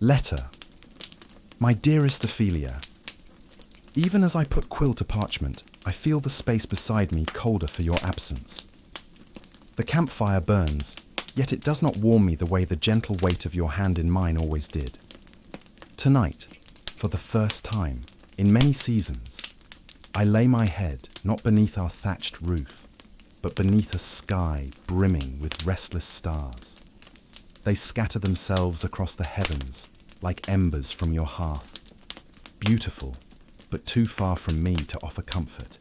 Letter. My dearest Ophelia, even as I put quill to parchment, I feel the space beside me colder for your absence. The campfire burns, yet it does not warm me the way the gentle weight of your hand in mine always did. Tonight, for the first time in many seasons, I lay my head not beneath our thatched roof, but beneath a sky brimming with restless stars. They scatter themselves across the heavens like embers from your hearth. Beautiful, but too far from me to offer comfort.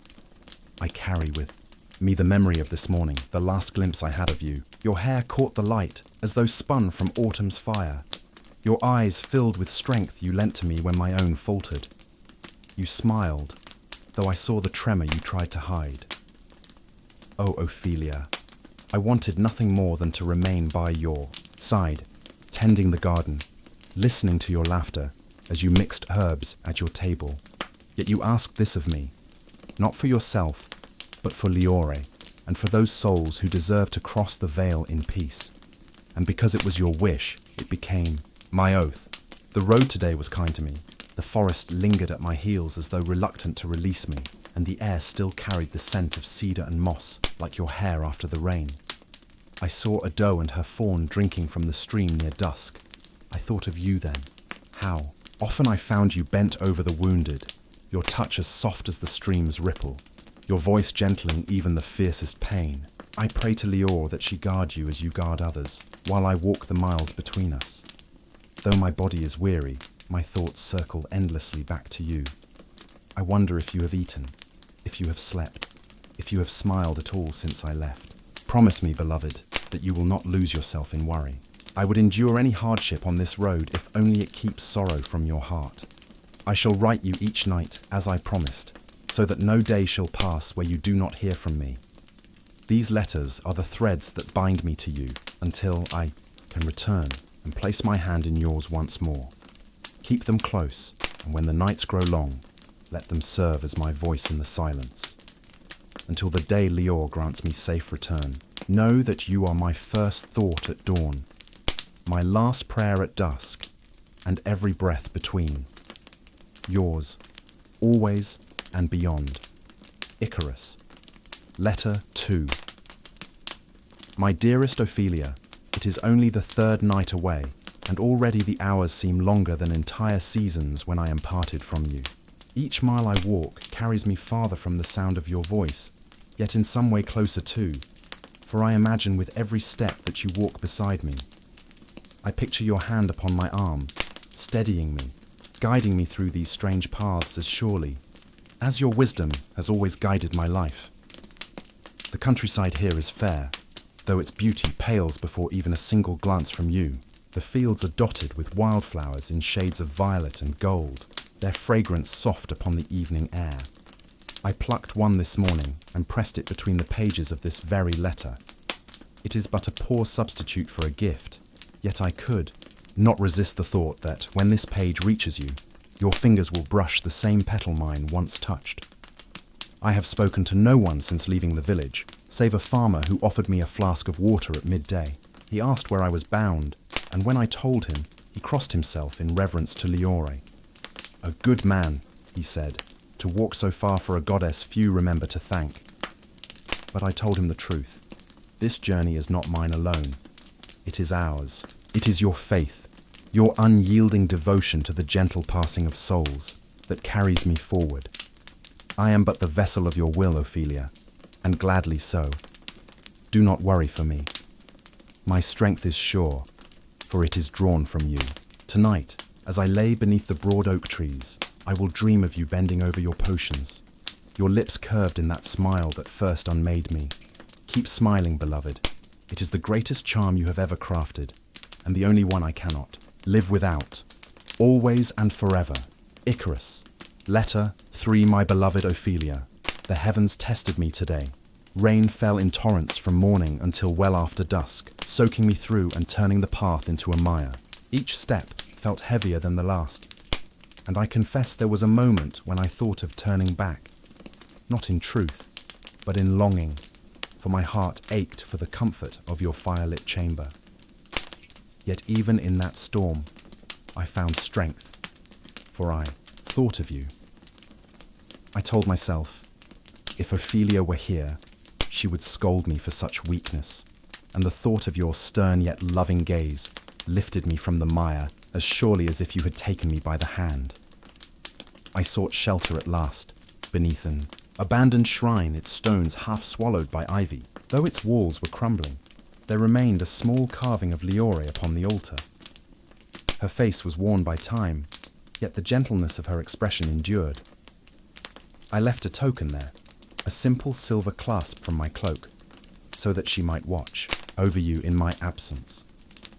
I carry with me the memory of this morning, the last glimpse I had of you. Your hair caught the light as though spun from autumn's fire. Your eyes filled with strength you lent to me when my own faltered. You smiled, though I saw the tremor you tried to hide. Oh, Ophelia, I wanted nothing more than to remain by your side, tending the garden, listening to your laughter as you mixed herbs at your table. Yet you asked this of me, not for yourself, but for Liore, and for those souls who deserve to cross the veil in peace. And because it was your wish, it became my oath. The road today was kind to me. The forest lingered at my heels as though reluctant to release me, and the air still carried the scent of cedar and moss, like your hair after the rain. I saw a doe and her fawn drinking from the stream near dusk. I thought of you then. How often I found you bent over the wounded, your touch as soft as the stream's ripple, your voice gentling even the fiercest pain. I pray to Liore that she guard you as you guard others, while I walk the miles between us. Though my body is weary, my thoughts circle endlessly back to you. I wonder if you have eaten, if you have slept, if you have smiled at all since I left. Promise me, beloved, that you will not lose yourself in worry. I would endure any hardship on this road if only it keeps sorrow from your heart. I shall write you each night, as I promised, so that no day shall pass where you do not hear from me. These letters are the threads that bind me to you until I can return and place my hand in yours once more. Keep them close, and when the nights grow long, let them serve as my voice in the silence. Until the day Liore grants me safe return, know that you are my first thought at dawn, my last prayer at dusk, and every breath between. Yours, always and beyond. Icarus. Letter 2. My dearest Ophelia, it is only the third night away, and already the hours seem longer than entire seasons when I am parted from you. Each mile I walk carries me farther from the sound of your voice, yet in some way closer too, for I imagine with every step that you walk beside me. I picture your hand upon my arm, steadying me, guiding me through these strange paths as surely as your wisdom has always guided my life. The countryside here is fair, though its beauty pales before even a single glance from you. The fields are dotted with wildflowers in shades of violet and gold, their fragrance soft upon the evening air. I plucked one this morning and pressed it between the pages of this very letter. It is but a poor substitute for a gift, yet I could not resist the thought that when this page reaches you, your fingers will brush the same petal mine once touched. I have spoken to no one since leaving the village, save a farmer who offered me a flask of water at midday. He asked where I was bound, and when I told him, he crossed himself in reverence to Liore. A good man, he said, to walk so far for a goddess few remember to thank. But I told him the truth. This journey is not mine alone. It is ours. It is your faith, your unyielding devotion to the gentle passing of souls that carries me forward. I am but the vessel of your will, Ophelia, and gladly so. Do not worry for me. My strength is sure, for it is drawn from you. Tonight, as I lay beneath the broad oak trees, I will dream of you bending over your potions, your lips curved in that smile that first unmade me. Keep smiling, beloved. It is the greatest charm you have ever crafted, and the only one I cannot live without. Always and forever. Icarus. Letter 3. My beloved Ophelia. The heavens tested me today. Rain fell in torrents from morning until well after dusk, soaking me through and turning the path into a mire. Each step felt heavier than the last, and I confess there was a moment when I thought of turning back, not in truth, but in longing, for my heart ached for the comfort of your firelit chamber. Yet even in that storm, I found strength, for I thought of you. I told myself, if Ophelia were here, she would scold me for such weakness, and the thought of your stern yet loving gaze lifted me from the mire as surely as if you had taken me by the hand. I sought shelter at last, beneath an abandoned shrine, its stones half swallowed by ivy. Though its walls were crumbling, there remained a small carving of Leore upon the altar. Her face was worn by time, yet the gentleness of her expression endured. I left a token there, a simple silver clasp from my cloak, so that she might watch over you in my absence.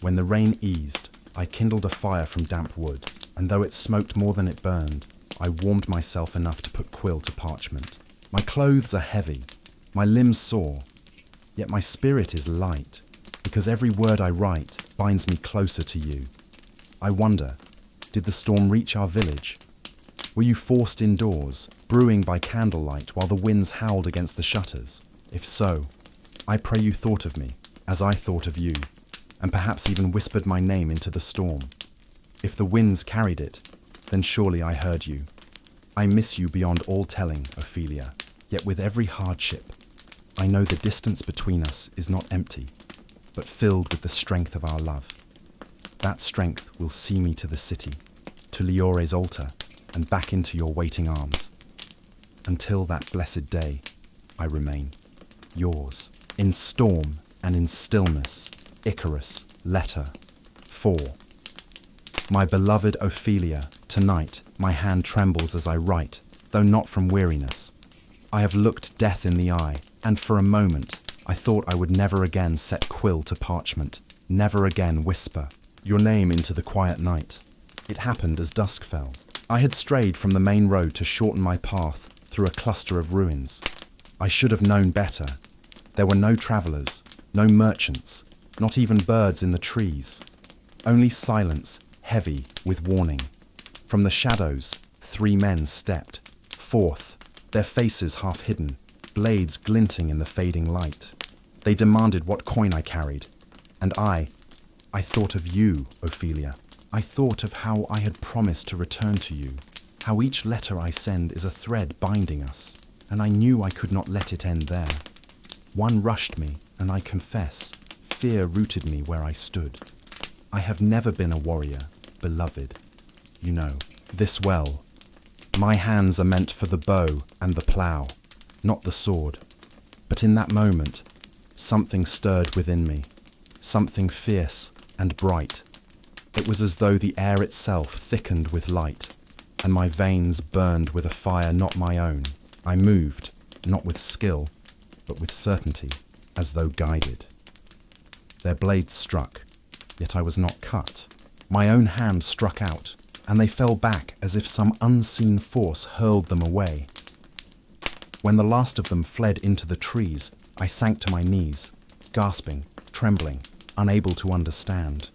When the rain eased, I kindled a fire from damp wood, and though it smoked more than it burned, I warmed myself enough to put quill to parchment. My clothes are heavy, my limbs sore, yet my spirit is light, because every word I write binds me closer to you. I wonder, did the storm reach our village? Were you forced indoors, brewing by candlelight while the winds howled against the shutters? If so, I pray you thought of me, as I thought of you, and perhaps even whispered my name into the storm. If the winds carried it, then surely I heard you. I miss you beyond all telling, Ophelia, yet with every hardship, I know the distance between us is not empty, but filled with the strength of our love. That strength will see me to the city, to Leore's altar, and back into your waiting arms. Until that blessed day, I remain yours. In storm and in stillness, Icarus, letter 4. My beloved Ophelia, tonight my hand trembles as I write, though not from weariness. I have looked death in the eye, and for a moment I thought I would never again set quill to parchment, never again whisper your name into the quiet night. It happened as dusk fell. I had strayed from the main road to shorten my path through a cluster of ruins. I should have known better. There were no travellers, no merchants, not even birds in the trees. Only silence, heavy with warning. From the shadows, 3 men stepped, forth, their faces half hidden, blades glinting in the fading light. They demanded what coin I carried, and I thought of you, Ophelia. I thought of how I had promised to return to you, how each letter I send is a thread binding us, and I knew I could not let it end there. One rushed me, and I confess, fear rooted me where I stood. I have never been a warrior, beloved. You know this well. My hands are meant for the bow and the plough, not the sword. But in that moment, something stirred within me, something fierce and bright. It was as though the air itself thickened with light, and my veins burned with a fire not my own. I moved, not with skill, but with certainty, as though guided. Their blades struck, yet I was not cut. My own hand struck out, and they fell back as if some unseen force hurled them away. When the last of them fled into the trees, I sank to my knees, gasping, trembling, unable to understand.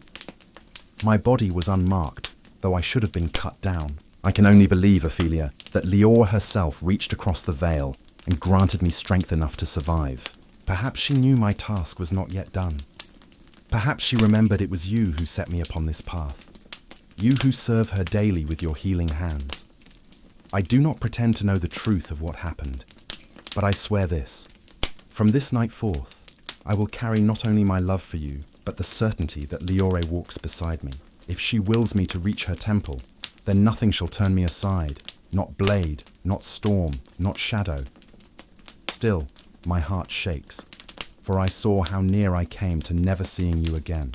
My body was unmarked, though I should have been cut down. I can only believe, Ophelia, that Leore herself reached across the veil and granted me strength enough to survive. Perhaps she knew my task was not yet done. Perhaps she remembered it was you who set me upon this path, you who serve her daily with your healing hands. I do not pretend to know the truth of what happened, but I swear this. From this night forth, I will carry not only my love for you, but the certainty that Leore walks beside me. If she wills me to reach her temple, then nothing shall turn me aside, not blade, not storm, not shadow. Still, my heart shakes, for I saw how near I came to never seeing you again.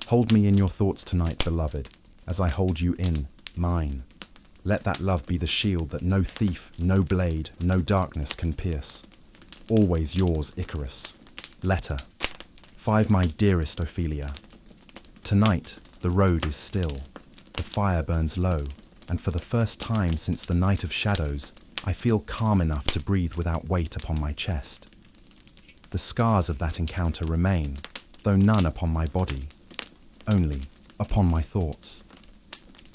Hold me in your thoughts tonight, beloved, as I hold you in mine. Let that love be the shield that no thief, no blade, no darkness can pierce. Always yours, Icarus. Letter 5. My dearest Ophelia. Tonight, the road is still. The fire burns low, and for the first time since the night of shadows, I feel calm enough to breathe without weight upon my chest. The scars of that encounter remain, though none upon my body, only upon my thoughts.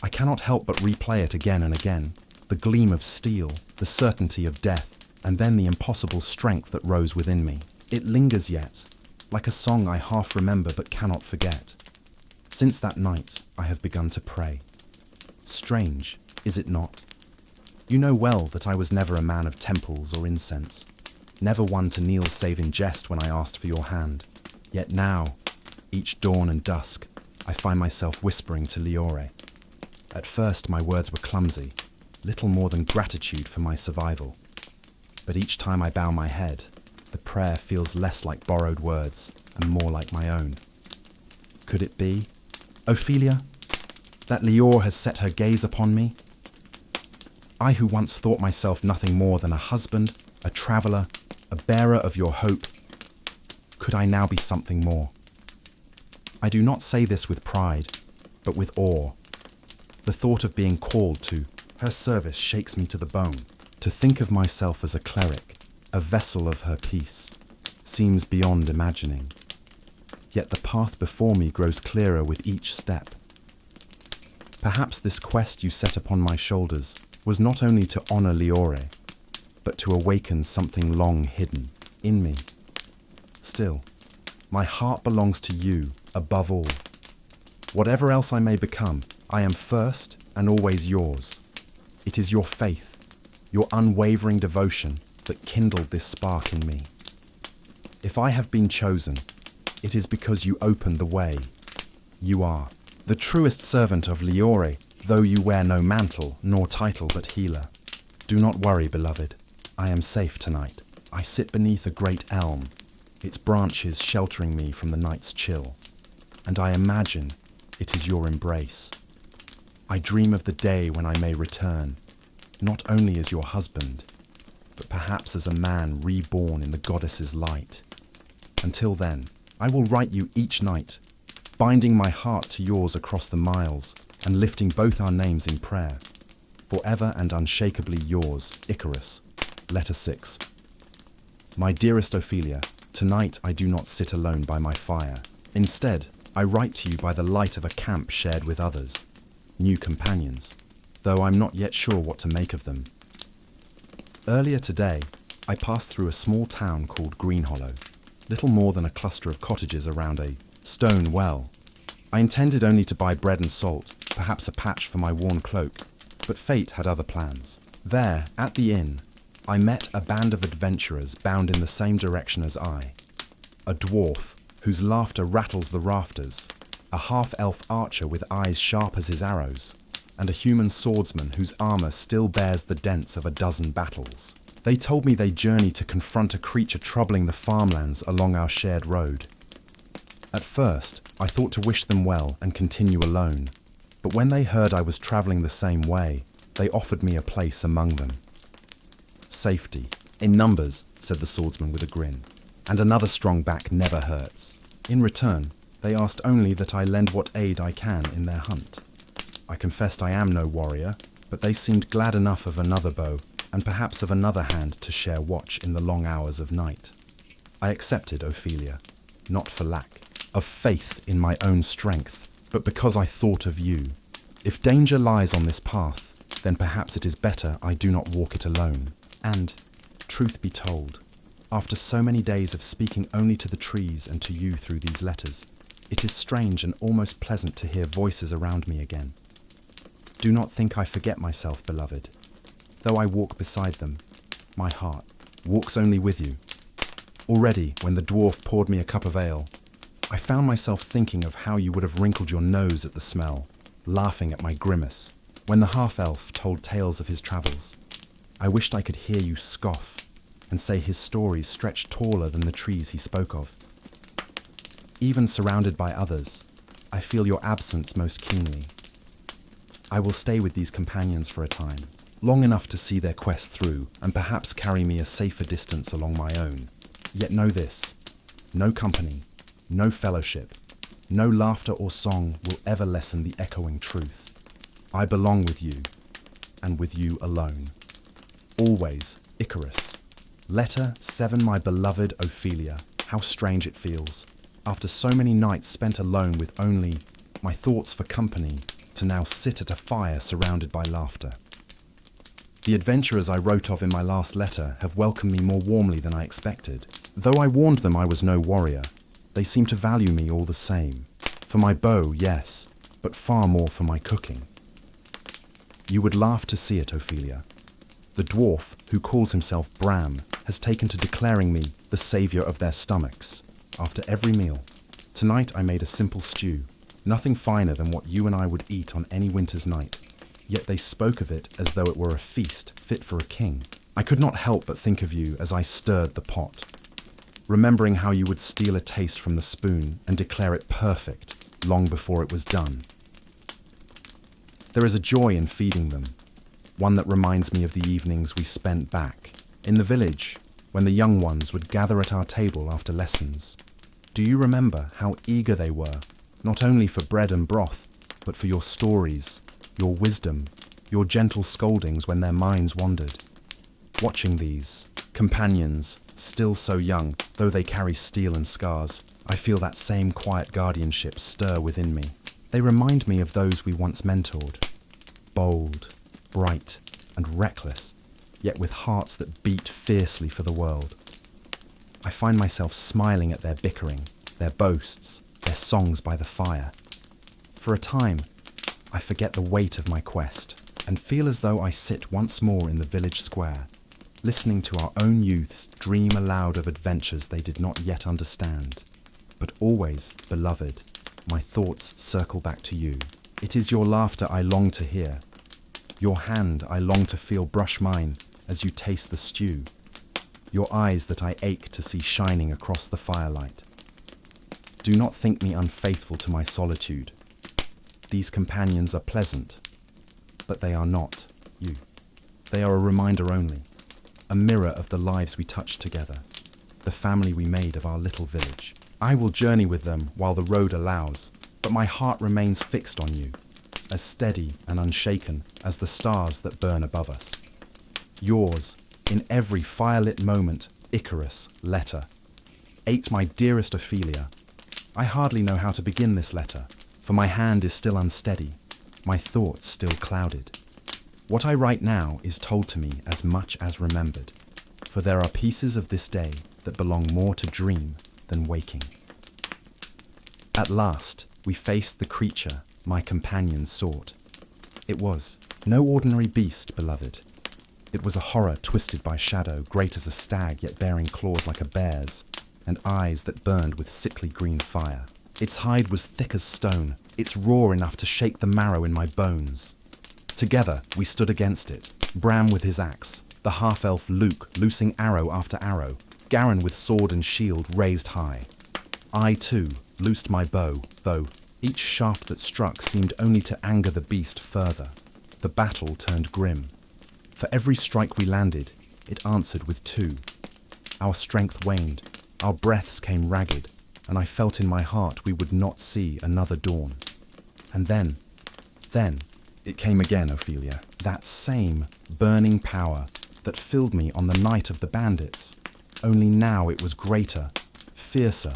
I cannot help but replay it again and again, the gleam of steel, the certainty of death, and then the impossible strength that rose within me. It lingers yet, like a song I half remember but cannot forget. Since that night, I have begun to pray. Strange, is it not? You know well that I was never a man of temples or incense, never one to kneel save in jest when I asked for your hand. Yet now, each dawn and dusk, I find myself whispering to Liore. At first my words were clumsy, little more than gratitude for my survival. But each time I bow my head, the prayer feels less like borrowed words and more like my own. Could it be, Ophelia, that Liore has set her gaze upon me? I who once thought myself nothing more than a husband, a traveller, a bearer of your hope, could I now be something more? I do not say this with pride, but with awe. The thought of being called to her service shakes me to the bone. To think of myself as a cleric, a vessel of her peace, seems beyond imagining. Yet the path before me grows clearer with each step. Perhaps this quest you set upon my shoulders was not only to honour Liore, but to awaken something long hidden in me. Still, my heart belongs to you above all. Whatever else I may become, I am first and always yours. It is your faith, your unwavering devotion that kindled this spark in me. If I have been chosen, it is because you opened the way. You are the truest servant of Liore, though you wear no mantle nor title but healer. Do not worry, beloved. I am safe tonight. I sit beneath a great elm, its branches sheltering me from the night's chill, and I imagine it is your embrace. I dream of the day when I may return, not only as your husband, but perhaps as a man reborn in the goddess's light. Until then, I will write you each night, binding my heart to yours across the miles and lifting both our names in prayer. Forever and unshakably yours, Icarus. Letter 6. My dearest Ophelia, tonight I do not sit alone by my fire. Instead, I write to you by the light of a camp shared with others, new companions, though I'm not yet sure what to make of them. Earlier today, I passed through a small town called Greenhollow, little more than a cluster of cottages around a stone well. I intended only to buy bread and salt, perhaps a patch for my worn cloak, but fate had other plans. There, at the inn, I met a band of adventurers bound in the same direction as I. A dwarf, whose laughter rattles the rafters, a half-elf archer with eyes sharp as his arrows, and a human swordsman whose armour still bears the dents of a dozen battles. They told me they journeyed to confront a creature troubling the farmlands along our shared road. At first, I thought to wish them well and continue alone, but when they heard I was travelling the same way, they offered me a place among them. Safety. In numbers, said the swordsman with a grin, and another strong back never hurts. In return, they asked only that I lend what aid I can in their hunt. I confessed I am no warrior, but they seemed glad enough of another bow, and perhaps of another hand to share watch in the long hours of night. I accepted Ophelia, not for lack of faith in my own strength, but because I thought of you. If danger lies on this path, then perhaps it is better I do not walk it alone. And, truth be told, after so many days of speaking only to the trees and to you through these letters, it is strange and almost pleasant to hear voices around me again. Do not think I forget myself, beloved. Though I walk beside them, my heart walks only with you. Already, when the dwarf poured me a cup of ale, I found myself thinking of how you would have wrinkled your nose at the smell, laughing at my grimace, when the half-elf told tales of his travels. I wished I could hear you scoff and say his stories stretched taller than the trees he spoke of. Even surrounded by others, I feel your absence most keenly. I will stay with these companions for a time, long enough to see their quest through and perhaps carry me a safer distance along my own. Yet know this, no company, no fellowship, no laughter or song will ever lessen the echoing truth. I belong with you, and with you alone. Always, Icarus. Letter 7, my beloved Ophelia. How strange it feels, after so many nights spent alone with only my thoughts for company, to now sit at a fire surrounded by laughter. The adventurers I wrote of in my last letter have welcomed me more warmly than I expected. Though I warned them I was no warrior, they seem to value me all the same. For my bow, yes, but far more for my cooking. You would laugh to see it, Ophelia. The dwarf, who calls himself Bram, has taken to declaring me the saviour of their stomachs. After every meal, tonight I made a simple stew, nothing finer than what you and I would eat on any winter's night. Yet they spoke of it as though it were a feast fit for a king. I could not help but think of you as I stirred the pot, remembering how you would steal a taste from the spoon and declare it perfect long before it was done. There is a joy in feeding them, one that reminds me of the evenings we spent back in the village when the young ones would gather at our table after lessons. Do you remember how eager they were, not only for bread and broth, but for your stories, your wisdom, your gentle scoldings when their minds wandered? Watching these companions, still so young, though they carry steel and scars, I feel that same quiet guardianship stir within me. They remind me of those we once mentored, bold, bright, and reckless, yet with hearts that beat fiercely for the world. I find myself smiling at their bickering, their boasts, their songs by the fire. For a time, I forget the weight of my quest and feel as though I sit once more in the village square, listening to our own youths dream aloud of adventures they did not yet understand. But always, beloved, my thoughts circle back to you. It is your laughter I long to hear, your hand I long to feel brush mine as you taste the stew, your eyes that I ache to see shining across the firelight. Do not think me unfaithful to my solitude. These companions are pleasant, but they are not you. They are a reminder only, a mirror of the lives we touched together, the family we made of our little village. I will journey with them while the road allows, but my heart remains fixed on you, as steady and unshaken as the stars that burn above us. Yours, in every firelit moment, Icarus, letter. 8, my dearest Ophelia. I hardly know how to begin this letter, for my hand is still unsteady, my thoughts still clouded. What I write now is told to me as much as remembered, for there are pieces of this day that belong more to dream than waking. At last, we faced the creature my companions sought. It was no ordinary beast, beloved. It was a horror twisted by shadow, great as a stag, yet bearing claws like a bear's, and eyes that burned with sickly green fire. Its hide was thick as stone, its roar enough to shake the marrow in my bones. Together we stood against it, Bram with his axe, the half-elf Luke loosing arrow after arrow, Garin with sword and shield raised high. I, too, loosed my bow, though each shaft that struck seemed only to anger the beast further. The battle turned grim. For every strike we landed, it answered with 2. Our strength waned, our breaths came ragged, and I felt in my heart we would not see another dawn. And then, it came again, Ophelia, that same burning power that filled me on the night of the bandits. Only now it was greater, fiercer,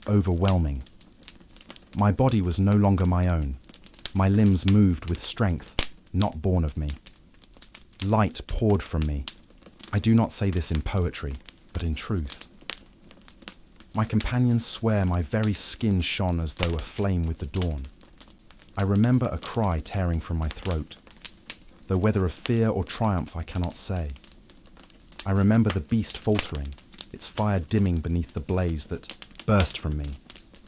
overwhelming. My body was no longer my own. My limbs moved with strength, not born of me. Light poured from me. I do not say this in poetry, but in truth. My companions swear my very skin shone as though aflame with the dawn. I remember a cry tearing from my throat, though whether of fear or triumph I cannot say. I remember the beast faltering, its fire dimming beneath the blaze that burst from me.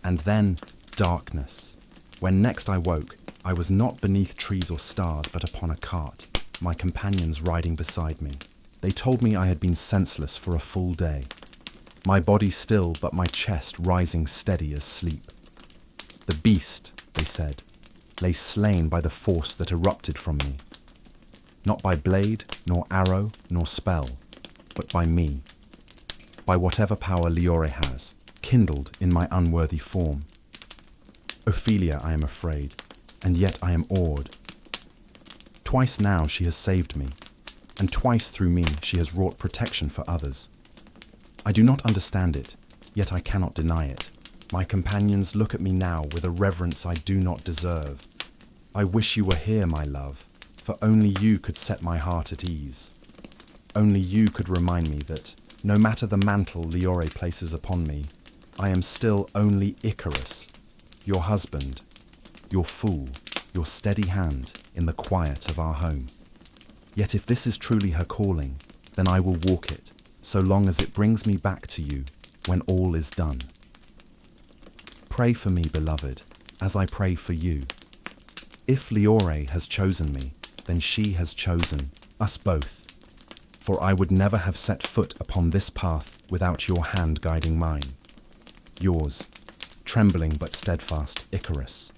And then darkness. When next I woke, I was not beneath trees or stars, but upon a cart, my companions riding beside me. They told me I had been senseless for a full day, my body still, but my chest rising steady as sleep. The beast, they said, lay slain by the force that erupted from me, not by blade, nor arrow, nor spell, but by me, by whatever power Liore has, kindled in my unworthy form. Ophelia, I am afraid, and yet I am awed. Twice now she has saved me, and twice through me she has wrought protection for others. I do not understand it, yet I cannot deny it. My companions look at me now with a reverence I do not deserve. I wish you were here, my love, for only you could set my heart at ease. Only you could remind me that, no matter the mantle Liore places upon me, I am still only Icarus, your husband, your fool, your steady hand in the quiet of our home. Yet if this is truly her calling, then I will walk it, so long as it brings me back to you when all is done. Pray for me, beloved, as I pray for you. If Leore has chosen me, then she has chosen us both. For I would never have set foot upon this path without your hand guiding mine. Yours, trembling but steadfast Icarus.